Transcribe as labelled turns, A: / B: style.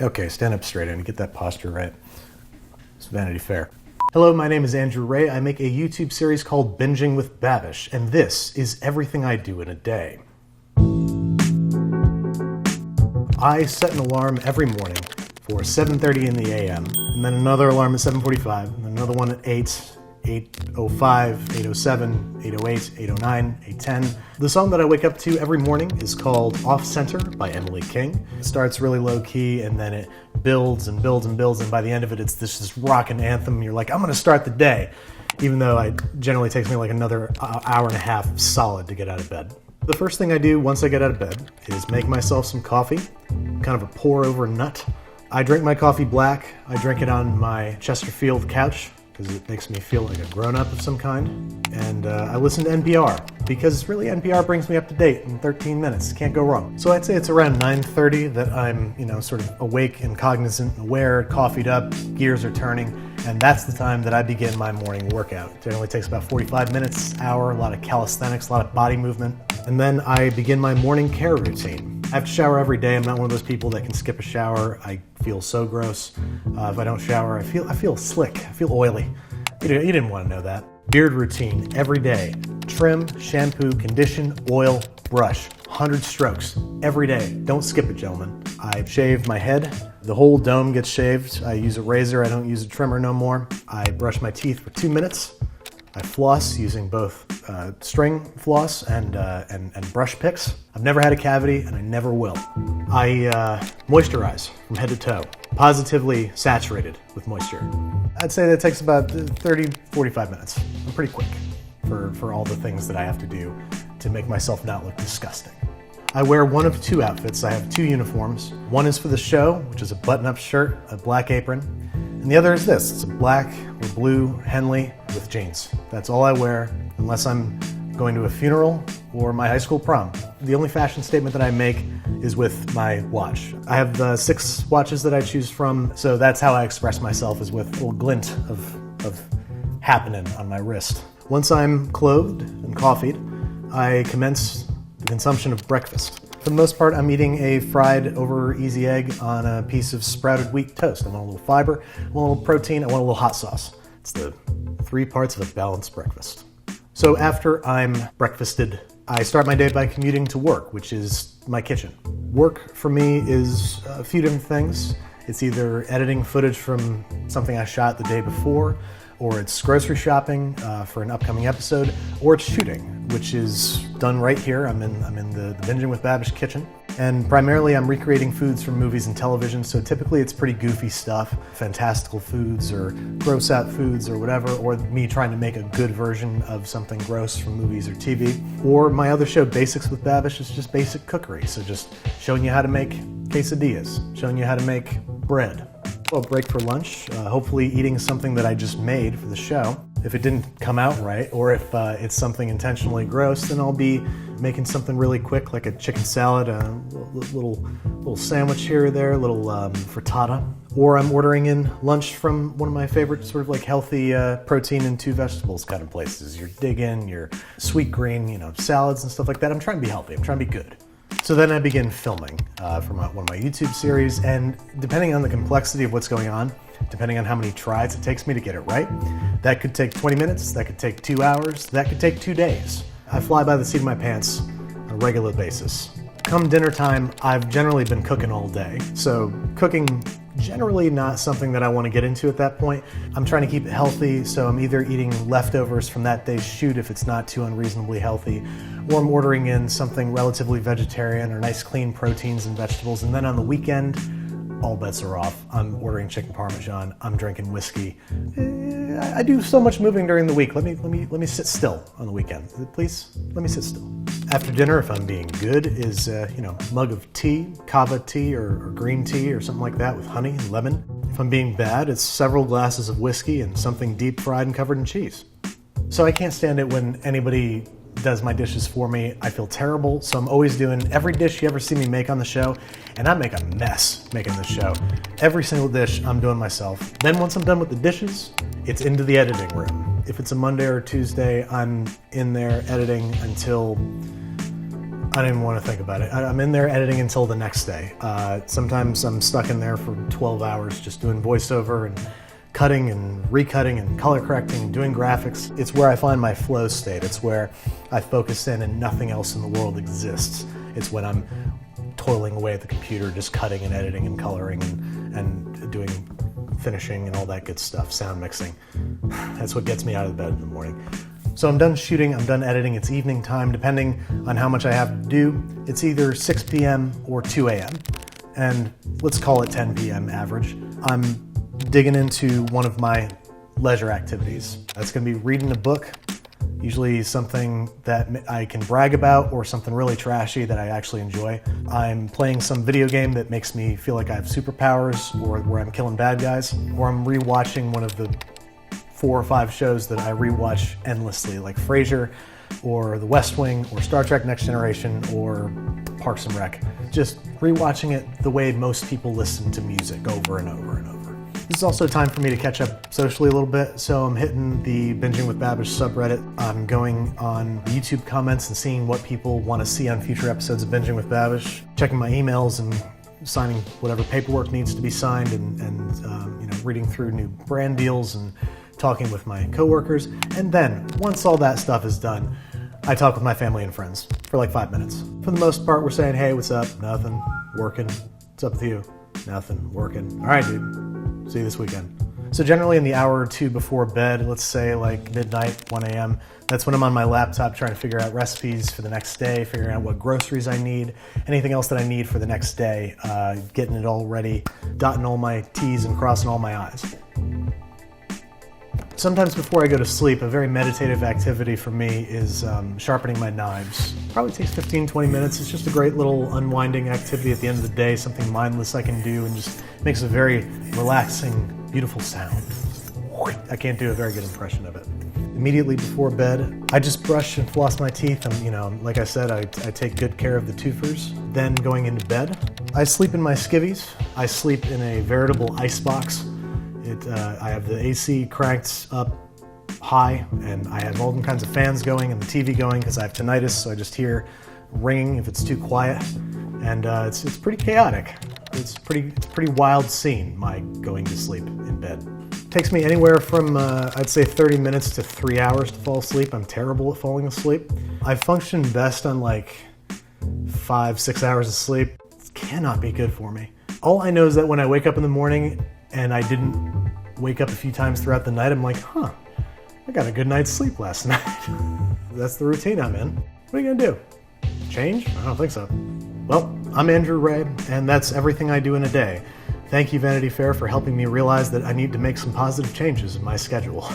A: Okay, stand up straight and get that posture right. It's Vanity Fair. Hello, my name is Andrew Rea. I make a YouTube series called Binging with Babish, and this is everything I do in a day. I set an alarm every morning for 7:30 in the a.m., and then another alarm at 7:45, and another one at 8, 8:05, 8:07, 8:08, 8:09, 8:10. The song that I wake up to every morning is called Off Center by Emily King. It starts really low key and then it builds and builds and builds, and by the end of it, it's this rockin' anthem. You're like, I'm gonna start the day, even though it generally takes me like another hour and a half solid to get out of bed. The first thing I do once I get out of bed is make myself some coffee, kind of a pour over nut. I drink my coffee black. I drink it on my Chesterfield couch, because it makes me feel like a grown-up of some kind. And I listen to NPR, because really NPR brings me up to date in 13 minutes. Can't go wrong. So I'd say it's around 9:30 that I'm, sort of awake and cognizant, aware, coffeeed up, gears are turning, and that's the time that I begin my morning workout. It generally takes about 45 minutes, hour, a lot of calisthenics, a lot of body movement. And then I begin my morning care routine. I have to shower every day. I'm not one of those people that can skip a shower. I feel so gross. If I don't shower, I feel slick. I feel oily. You didn't want to know that. Beard routine every day. Trim, shampoo, condition, oil, brush. 100 strokes every day. Don't skip it, gentlemen. I shave my head. The whole dome gets shaved. I use a razor. I don't use a trimmer no more. I brush my teeth for 2 minutes. I floss using both string floss and brush picks. I've never had a cavity and I never will. I moisturize from head to toe, positively saturated with moisture. I'd say that takes about 30, 45 minutes. I'm pretty quick for all the things that I have to do to make myself not look disgusting. I wear one of two outfits. I have two uniforms. One is for the show, which is a button-up shirt, a black apron, and the other is this. It's a black or blue Henley with jeans. That's all I wear unless I'm going to a funeral or my high school prom. The only fashion statement that I make is with my watch. I have 6 watches that I choose from, so that's how I express myself, is with a little glint of happening on my wrist. Once I'm clothed and coffeeed, I commence the consumption of breakfast. For the most part, I'm eating a fried over easy egg on a piece of sprouted wheat toast. I want a little fiber, I want a little protein, I want a little hot sauce. It's the 3 parts of a balanced breakfast. So after I'm breakfasted, I start my day by commuting to work, which is my kitchen. Work for me is a few different things. It's either editing footage from something I shot the day before, or it's grocery shopping for an upcoming episode, or it's shooting, which is done right here. I'm in the Binging with Babish kitchen. And primarily I'm recreating foods from movies and television, so typically it's pretty goofy stuff, fantastical foods or gross out foods or whatever, or me trying to make a good version of something gross from movies or TV. Or my other show, Basics with Babish, is just basic cookery, so just showing you how to make quesadillas, showing you how to make bread. I'll break for lunch, hopefully eating something that I just made for the show. If it didn't come out right, or if it's something intentionally gross, then I'll be making something really quick, like a chicken salad, a little sandwich here or there, a little frittata. Or I'm ordering in lunch from one of my favorite sort of like healthy protein and 2 vegetables kind of places. Your Dig In, your Sweet Green, salads and stuff like that. I'm trying to be healthy, I'm trying to be good. So then I begin filming for one of my YouTube series, and depending on the complexity of what's going on, depending on how many tries it takes me to get it right, that could take 20 minutes, that could take 2 hours, that could take 2 days. I fly by the seat of my pants on a regular basis. Come dinner time, I've generally been cooking all day, so cooking generally not something that I want to get into at that point. I'm trying to keep it healthy, so I'm either eating leftovers from that day's shoot if it's not too unreasonably healthy, or I'm ordering in something relatively vegetarian or nice clean proteins and vegetables, and then on the weekend, all bets are off. I'm ordering chicken parmesan, I'm drinking whiskey. I do so much moving during the week. Let me sit still on the weekend. Please, let me sit still. After dinner, if I'm being good, is mug of tea, kava tea or green tea or something like that with honey and lemon. If I'm being bad, it's several glasses of whiskey and something deep fried and covered in cheese. So I can't stand it when anybody does my dishes for me. I feel terrible, so I'm always doing every dish you ever see me make on the show, and I make a mess making this show. Every single dish I'm doing myself. Then once I'm done with the dishes, it's into the editing room. If it's a Monday or Tuesday, I'm in there editing until I don't even want to think about it. I'm in there editing until the next day. Sometimes I'm stuck in there for 12 hours just doing voiceover and cutting and recutting and color correcting, doing graphics. It's where I find my flow state. It's where I focus in and nothing else in the world exists. It's when I'm toiling away at the computer, just cutting and editing and coloring and doing finishing and all that good stuff, sound mixing. That's what gets me out of bed in the morning. So I'm done shooting, I'm done editing, it's evening time. Depending on how much I have to do, it's either 6 p.m. or 2 a.m. And let's call it 10 p.m. average. I'm digging into one of my leisure activities. That's gonna be reading a book, usually something that I can brag about or something really trashy that I actually enjoy. I'm playing some video game that makes me feel like I have superpowers, or where I'm killing bad guys, or I'm rewatching one of the 4 or 5 shows that I rewatch endlessly, like Frasier, or The West Wing, or Star Trek Next Generation, or Parks and Rec. Just rewatching it the way most people listen to music over and over and over. This is also time for me to catch up socially a little bit, so I'm hitting the Binging with Babish subreddit. I'm going on YouTube comments and seeing what people want to see on future episodes of Binging with Babish, checking my emails and signing whatever paperwork needs to be signed, and reading through new brand deals and talking with my coworkers. And then, once all that stuff is done, I talk with my family and friends for like 5 minutes. For the most part, we're saying, hey, what's up? Nothing. Working. What's up with you? Nothing. Working. All right, dude. See you this weekend. So generally in the hour or two before bed, let's say like midnight, 1 a.m., that's when I'm on my laptop trying to figure out recipes for the next day, figuring out what groceries I need, anything else that I need for the next day, getting it all ready, dotting all my T's and crossing all my I's. Sometimes before I go to sleep, a very meditative activity for me is sharpening my knives. Probably takes 15-20 minutes. It's just a great little unwinding activity at the end of the day, something mindless I can do, and just makes a very relaxing, beautiful sound. I can't do a very good impression of it. Immediately before bed, I just brush and floss my teeth. Like I said, I take good care of the toothers. Then going into bed, I sleep in my skivvies. I sleep in a veritable icebox. I have the AC cranked up high, and I have all kinds of fans going and the TV going because I have tinnitus, so I just hear ringing if it's too quiet, and it's pretty chaotic. It's a pretty wild scene, my going to sleep in bed. It takes me anywhere from I'd say 30 minutes to 3 hours to fall asleep. I'm terrible at falling asleep. I function best on like 5-6 hours of sleep. It cannot be good for me. All I know is that when I wake up in the morning and I didn't wake up a few times throughout the night, I'm like, I got a good night's sleep last night. That's the routine I'm in. What are you gonna do? Change? I don't think so. Well, I'm Andrew Rea, and that's everything I do in a day. Thank you, Vanity Fair, for helping me realize that I need to make some positive changes in my schedule.